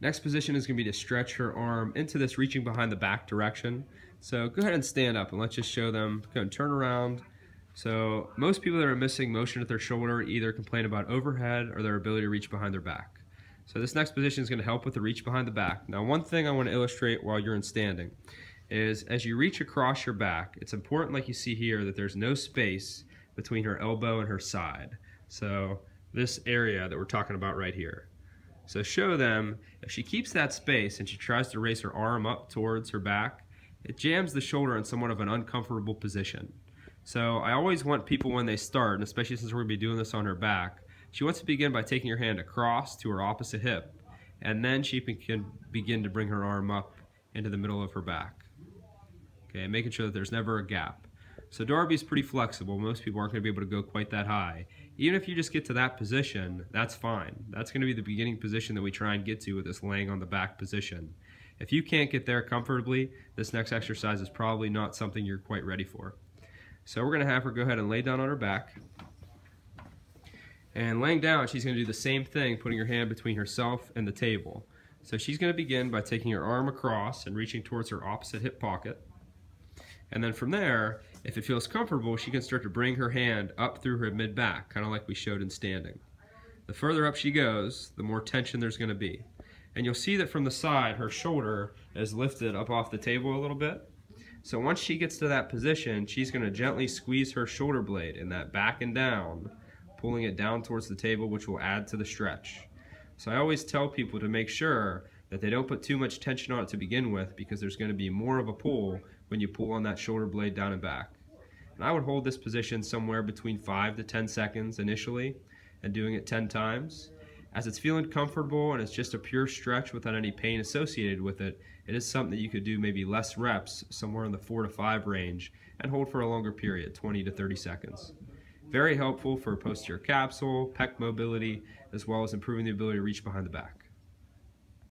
Next position is going to be to stretch her arm into this reaching behind the back direction. So go ahead and stand up and let's just show them. Go and turn around. So most people that are missing motion at their shoulder either complain about overhead or their ability to reach behind their back. So this next position is going to help with the reach behind the back. Now one thing I want to illustrate while you're in standing is as you reach across your back, it's important, like you see here, that there's no space between her elbow and her side. So this area that we're talking about right here. So show them, if she keeps that space and she tries to raise her arm up towards her back, it jams the shoulder in somewhat of an uncomfortable position. So I always want people when they start, and especially since we're going to be doing this on her back, she wants to begin by taking her hand across to her opposite hip, and then she can begin to bring her arm up into the middle of her back. Okay, making sure that there's never a gap. So Darby's pretty flexible. Most people aren't going to be able to go quite that high. Even if you just get to that position, that's fine. That's going to be the beginning position that we try and get to with this laying on the back position. If you can't get there comfortably, this next exercise is probably not something you're quite ready for. So we're going to have her go ahead and lay down on her back. And laying down, she's going to do the same thing, putting her hand between herself and the table. So she's going to begin by taking her arm across and reaching towards her opposite hip pocket. And then from there, if it feels comfortable, she can start to bring her hand up through her mid-back, kind of like we showed in standing. The further up she goes, the more tension there's going to be. And you'll see that from the side, her shoulder is lifted up off the table a little bit. So once she gets to that position, she's going to gently squeeze her shoulder blade in that back and down, pulling it down towards the table, which will add to the stretch. So I always tell people to make sure that they don't put too much tension on it to begin with, because there's going to be more of a pull when you pull on that shoulder blade down and back. And I would hold this position somewhere between 5 to 10 seconds initially, and doing it 10 times. As it's feeling comfortable and it's just a pure stretch without any pain associated with it, it is something that you could do maybe less reps, somewhere in the 4 to 5 range, and hold for a longer period, 20 to 30 seconds. Very helpful for posterior capsule, pec mobility, as well as improving the ability to reach behind the back.